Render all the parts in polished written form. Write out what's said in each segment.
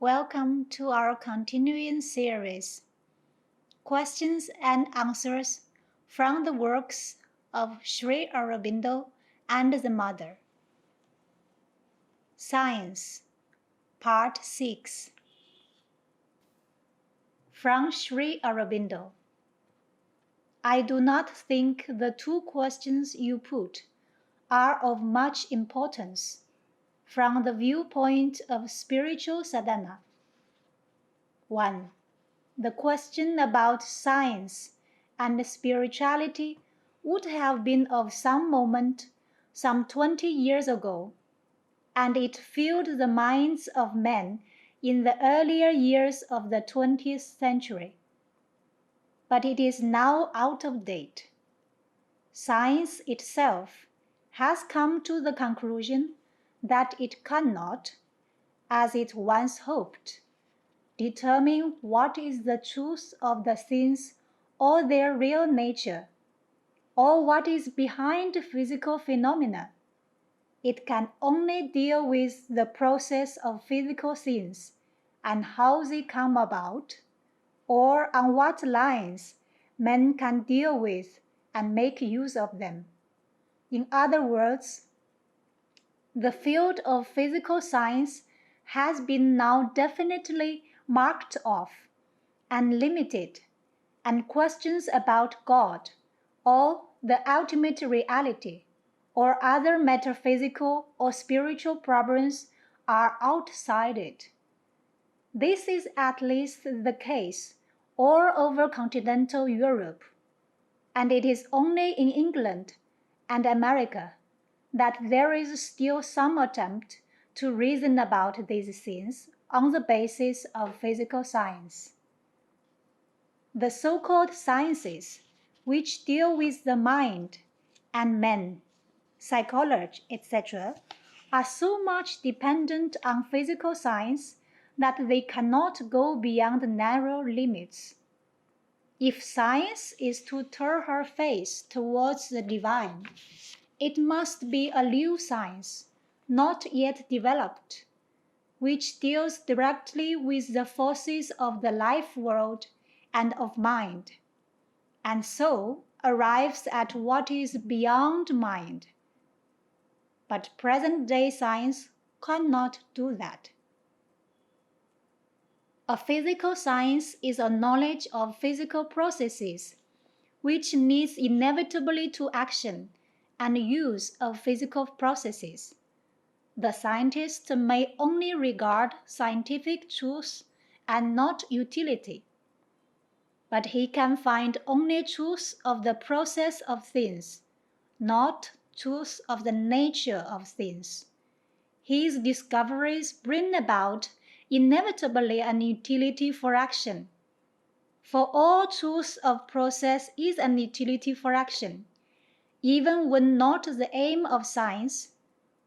Welcome to our continuing series, Questions and Answers from the works of Sri Aurobindo and the Mother. Science, Part 6. From Sri Aurobindo. I do not think the two questions you put are of much importance from the viewpoint of spiritual sadhana. 1. The question about science and spirituality would have been of some moment some 20 years ago, and it filled the minds of men in the earlier years of the 20th century. But it is now out of date. Science itself has come to the conclusion that it cannot, as it once hoped, determine what is the truth of the things or their real nature, or what is behind physical phenomena. It can only deal with the process of physical things and how they come about, or on what lines men can deal with and make use of them. In other words, the field of physical science has been now definitely marked off and limited, and questions about God or the ultimate reality or other metaphysical or spiritual problems are outside it. This is at least the case all over continental Europe, and it is only in England and America that there is still some attempt to reason about these things on the basis of physical science. The so-called sciences, which deal with the mind and men, psychology, etc., are so much dependent on physical science that they cannot go beyond narrow limits. If science is to turn her face towards the divine, it must be a new science, not yet developed, which deals directly with the forces of the life world and of mind, and so arrives at what is beyond mind. But present-day science cannot do that. A physical science is a knowledge of physical processes, which leads inevitably to action and use of physical processes. The scientist may only regard scientific truth and not utility, but he can find only truth of the process of things, not truth of the nature of things. His discoveries bring about inevitably an utility for action, for all truth of process is an utility for action, even when not the aim of science.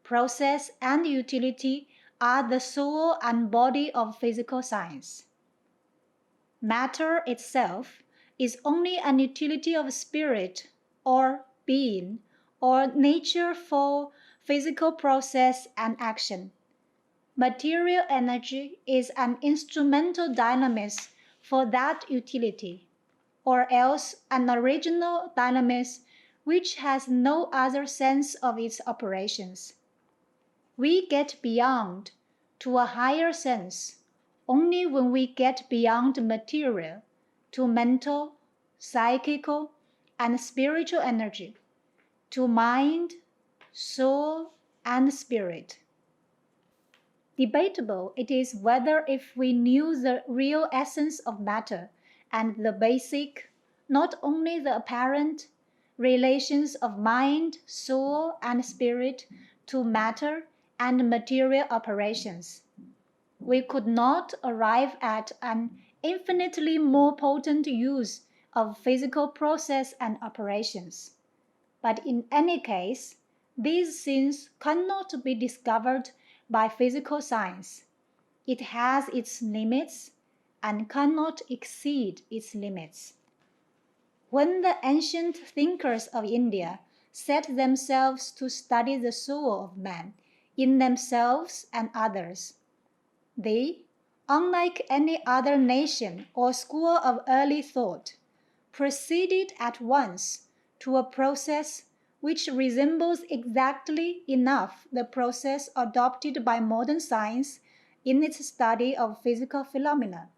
Process and utility are the soul and body of physical science. Matter itself is only an utility of spirit or being or nature for physical process and action. Material energy is an instrumental dynamis for that utility, or else an original dynamis which has no other sense of its operations. We get beyond to a higher sense only when we get beyond material to mental, psychical, and spiritual energy, to mind, soul, and spirit. Debatable it is whether if we knew the real essence of matter and the basic, not only the apparent, relations of mind, soul, and spirit to matter and material operations, we could not arrive at an infinitely more potent use of physical process and operations. But in any case, these things cannot be discovered by physical science. It has its limits and cannot exceed its limits. When the ancient thinkers of India set themselves to study the soul of man in themselves and others, they, unlike any other nation or school of early thought, proceeded at once to a process which resembles exactly enough the process adopted by modern science in its study of physical phenomena.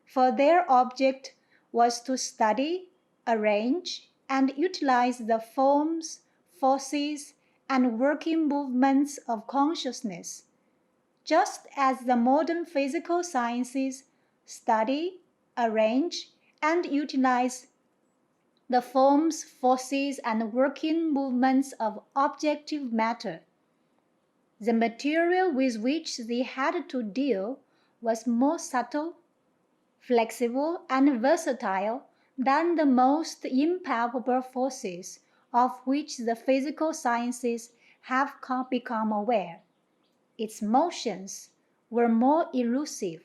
For their object was to study, arrange, and utilize the forms, forces, and working movements of consciousness, just as the modern physical sciences study, arrange, and utilize the forms, forces, and working movements of objective matter. The material with which they had to deal was more subtle, flexible, and versatile than the most impalpable forces of which the physical sciences have become aware. Its motions were more elusive,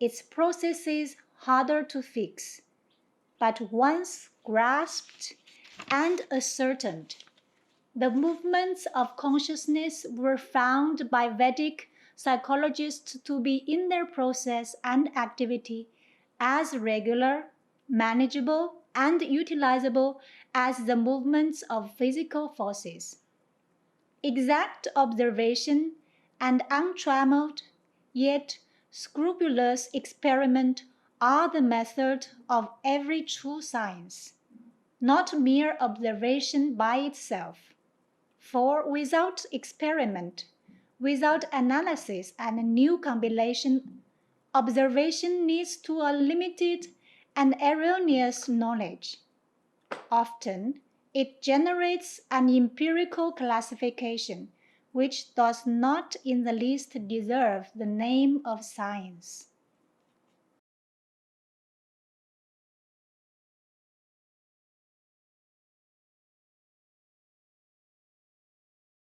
its processes harder to fix, but once grasped and ascertained, the movements of consciousness were found by Vedic psychologists to be in their process and activity as regular, manageable, and utilizable as the movements of physical forces. Exact observation and untrammeled, yet scrupulous experiment are the method of every true science, not mere observation by itself. For without experiment, without analysis and new combination, observation leads to a limited and erroneous knowledge. Often, it generates an empirical classification which does not in the least deserve the name of science.